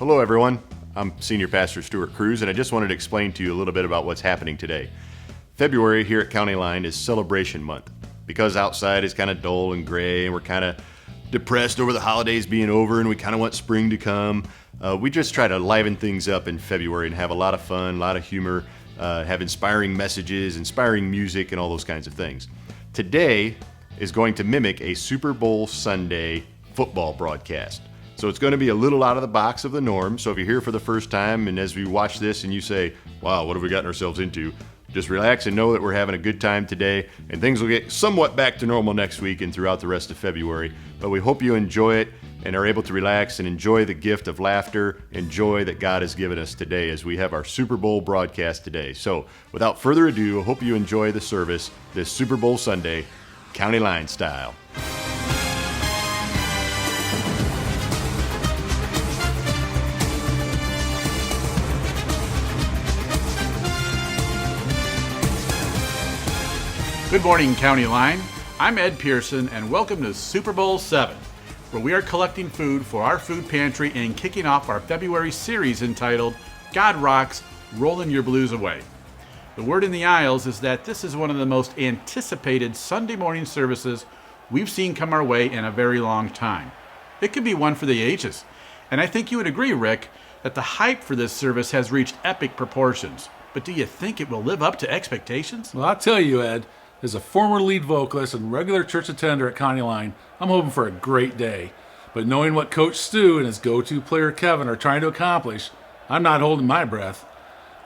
Hello, everyone. I'm Senior Pastor Stuart Cruz, and I just wanted to explain to you a little bit about what's happening today. February here at County Line is Celebration Month. Because outside is kind of dull and gray, and we're kind of depressed over the holidays being over, and we kind of want spring to come, we just try to liven things up in February and have a lot of fun, a lot of humor, have inspiring messages, inspiring music, and all those kinds of things. Today is going to mimic a Super Bowl Sunday football broadcast. So it's going to be a little out of the box of the norm. So if you're here for the first time and as we watch this and you say, wow, what have we gotten ourselves into? Just relax and know that we're having a good time today, and things will get somewhat back to normal next week and throughout the rest of February. But we hope you enjoy it and are able to relax and enjoy the gift of laughter and joy that God has given us today as we have our Super Bowl broadcast today. So without further ado, I hope you enjoy the service this Super Bowl Sunday, County Line style. Good morning, County Line. I'm Ed Pearson, and welcome to Super Bowl VII, where we are collecting food for our food pantry and kicking off our February series entitled God Rocks, Rolling Your Blues Away. The word in the aisles is that this is one of the most anticipated Sunday morning services we've seen come our way in a very long time. It could be one for the ages, and I think you would agree, Rick, that the hype for this service has reached epic proportions. But do you think it will live up to expectations? Well, I'll tell you, Ed, as a former lead vocalist and regular church attender at County Line, I'm hoping for a great day. But knowing what Coach Stu and his go-to player Kevin are trying to accomplish, I'm not holding my breath.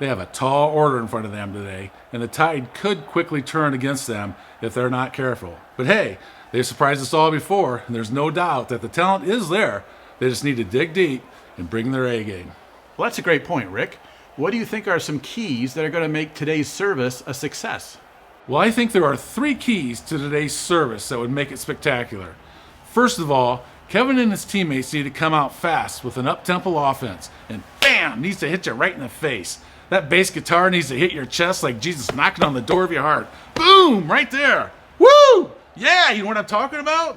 They have a tall order in front of them today, and the tide could quickly turn against them if they're not careful. But hey, they've surprised us all before, and there's no doubt that the talent is there. They just need to dig deep and bring their A game. Well, that's a great point, Rick. What do you think are some keys that are going to make today's service a success? Well, I think there are 3 keys to today's service that would make it spectacular. First of all, Kevin and his teammates need to come out fast with an up-tempo offense, and bam, needs to hit you right in the face. That bass guitar needs to hit your chest like Jesus knocking on the door of your heart. Boom, right there. Woo! Yeah, you know what I'm talking about?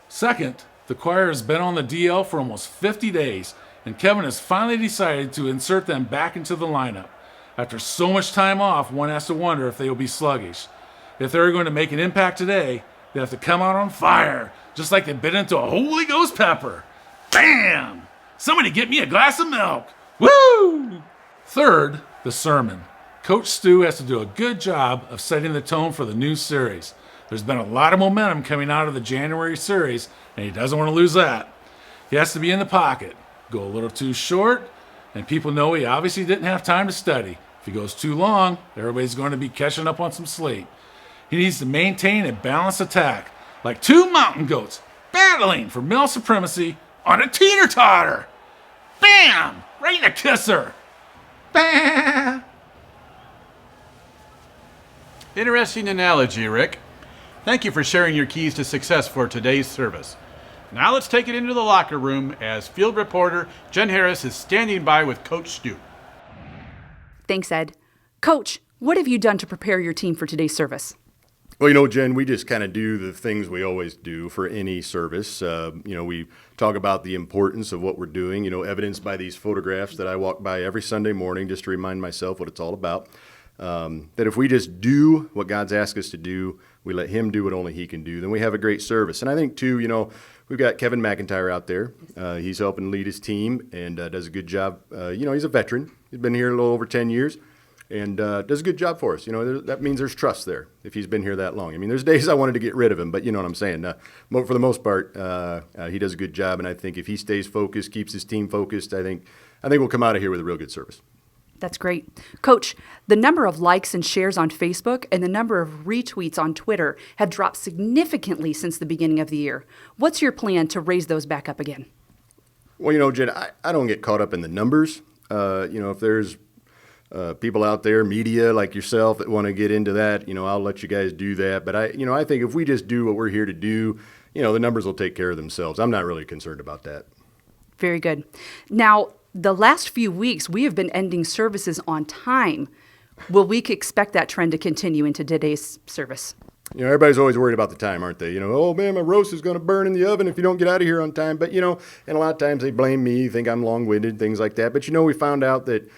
Second, the choir has been on the DL for almost 50 days, and Kevin has finally decided to insert them back into the lineup. After so much time off, one has to wonder if they will be sluggish. If they're going to make an impact today, they have to come out on fire, just like they bit into a Holy Ghost pepper. Bam! Somebody get me a glass of milk. Woo! Third, the sermon. Coach Stu has to do a good job of setting the tone for the new series. There's been a lot of momentum coming out of the January series, and he doesn't want to lose that. He has to be in the pocket, go a little too short, and people know he obviously didn't have time to study. If he goes too long, everybody's going to be catching up on some sleep. He needs to maintain a balanced attack, like 2 mountain goats battling for male supremacy on a teeter-totter. Bam! Right in the kisser. Bam! Interesting analogy, Rick. Thank you for sharing your keys to success for today's service. Now let's take it into the locker room as field reporter Jen Harris is standing by with Coach Stu. Thanks, Ed. Coach, what have you done to prepare your team for today's service? Well, Jen, we just kind of do the things we always do for any service. We talk about the importance of what we're doing, evidenced by these photographs that I walk by every Sunday morning just to remind myself what it's all about. That if we just do what God's asked us to do, we let Him do what only He can do, then we have a great service. And I think, too, we've got Kevin McIntyre out there. He's helping lead his team and does a good job. He's a veteran. He's been here a little over 10 years. And does a good job for us. That means there's trust there if he's been here that long. I mean, there's days I wanted to get rid of him, but you know what I'm saying. For the most part, he does a good job, and I think if he stays focused, keeps his team focused, I think we'll come out of here with a real good service. That's great. Coach, the number of likes and shares on Facebook and the number of retweets on Twitter have dropped significantly since the beginning of the year. What's your plan to raise those back up again? Well, Jen, I don't get caught up in the numbers. If there's people out there, media like yourself that want to get into that, I'll let you guys do that. But I think if we just do what we're here to do, the numbers will take care of themselves. I'm not really concerned about that. Very good. Now, the last few weeks, we have been ending services on time. Will we expect that trend to continue into today's service? You know, everybody's always worried about the time, aren't they? You know, oh man, my roast is going to burn in the oven if you don't get out of here on time. But, you know, and a lot of times they blame me, think I'm long-winded, things like that. But, you know, we found out that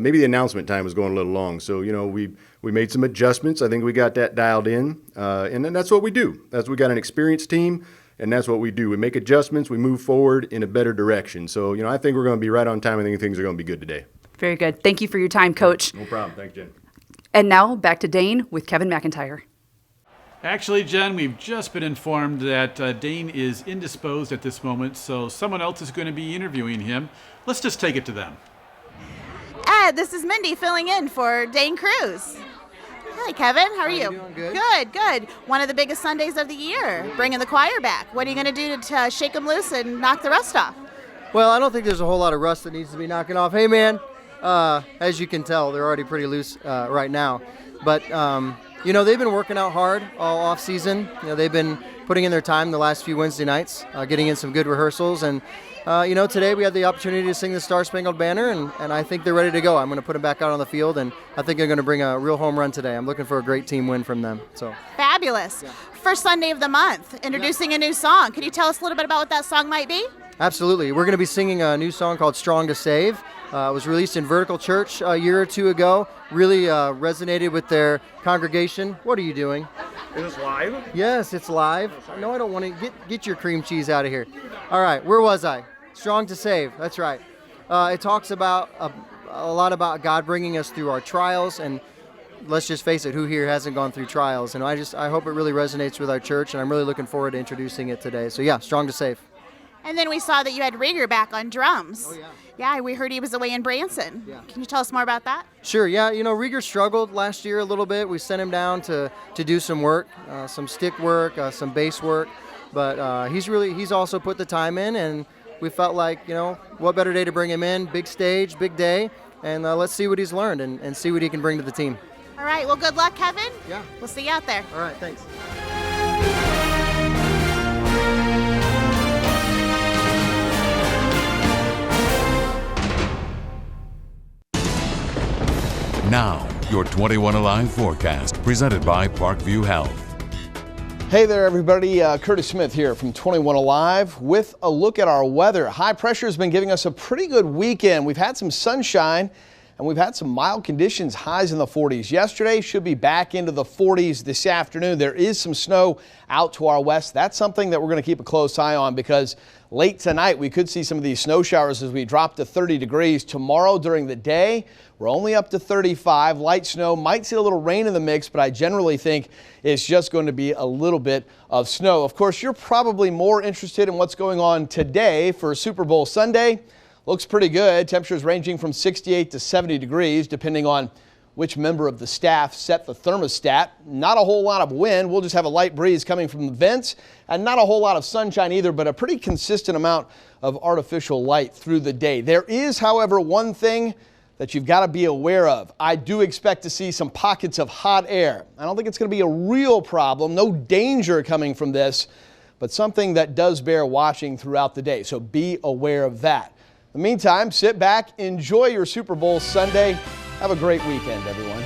maybe the announcement time was going a little long. So, you know, we made some adjustments. I think we got that dialed in. And then that's what we do. We got an experienced team, and that's what we do. We make adjustments. We move forward in a better direction. So, you know, I think we're going to be right on time. I think things are going to be good today. Very good. Thank you for your time, Coach. No problem. Thanks, Jen. And now back to Dane with Kevin McIntyre. Actually, Jen, we've just been informed that Dane is indisposed at this moment, so someone else is going to be interviewing him. Let's just take it to them. Ed, this is Mindy filling in for Dane Cruz. Hi, Kevin. How are you? Doing good. Good, good. One of the biggest Sundays of the year, bringing the choir back. What are you going to do to shake them loose and knock the rust off? Well, I don't think there's a whole lot of rust that needs to be knocking off. Hey, man, as you can tell, they're already pretty loose right now. But, you know, they've been working out hard all off season. You know, they've been putting in their time the last few Wednesday nights, getting in some good rehearsals. And, you know, today we had the opportunity to sing the Star Spangled Banner, and I think they're ready to go. I'm going to put them back out on the field, and I think they're going to bring a real home run today. I'm looking for a great team win from them. So Fabulous. Yeah. First Sunday of the month, introducing a new song. Can you tell us a little bit about what that song might be? Absolutely. We're going to be singing a new song called Strong to Save. It was released in Vertical Church a year or two ago. Really resonated with their congregation. What are you doing? Is this live? Yes, it's live. No, I don't want to. Get your cream cheese out of here. All right, where was I? Strong to Save. That's right. It talks about a lot about God bringing us through our trials, and let's just face it, who here hasn't gone through trials? And I hope it really resonates with our church, and I'm really looking forward to introducing it today. So yeah, Strong to Save. And then we saw that you had Rieger back on drums. Oh, yeah. Yeah, we heard he was away in Branson. Yeah. Can you tell us more about that? Sure, yeah. You know, Rieger struggled last year a little bit. We sent him down to do some work, some stick work, some bass work. But he's also put the time in, and we felt like, you know, what better day to bring him in? Big stage, big day, and let's see what he's learned and see what he can bring to the team. All right, well, good luck, Kevin. Yeah. We'll see you out there. All right, thanks. Now, your 21 Alive forecast, presented by Parkview Health. Hey there, everybody. Curtis Smith here from 21 Alive with a look at our weather. High pressure has been giving us a pretty good weekend. We've had some sunshine and we've had some mild conditions, highs in the 40s. Yesterday should be back into the 40s this afternoon. There is some snow out to our west. That's something that we're going to keep a close eye on because late tonight we could see some of these snow showers as we drop to 30 degrees. Tomorrow during the day, we're only up to 35. Light snow, might see a little rain in the mix, but I generally think it's just going to be a little bit of snow. Of course, you're probably more interested in what's going on today for Super Bowl Sunday. Looks pretty good. Temperatures ranging from 68 to 70 degrees, depending on which member of the staff set the thermostat. Not a whole lot of wind. We'll just have a light breeze coming from the vents, and not a whole lot of sunshine either, but a pretty consistent amount of artificial light through the day. There is, however, one thing that you've got to be aware of. I do expect to see some pockets of hot air. I don't think it's going to be a real problem. No danger coming from this, but something that does bear watching throughout the day. So be aware of that. In the meantime, sit back, enjoy your Super Bowl Sunday. Have a great weekend, everyone.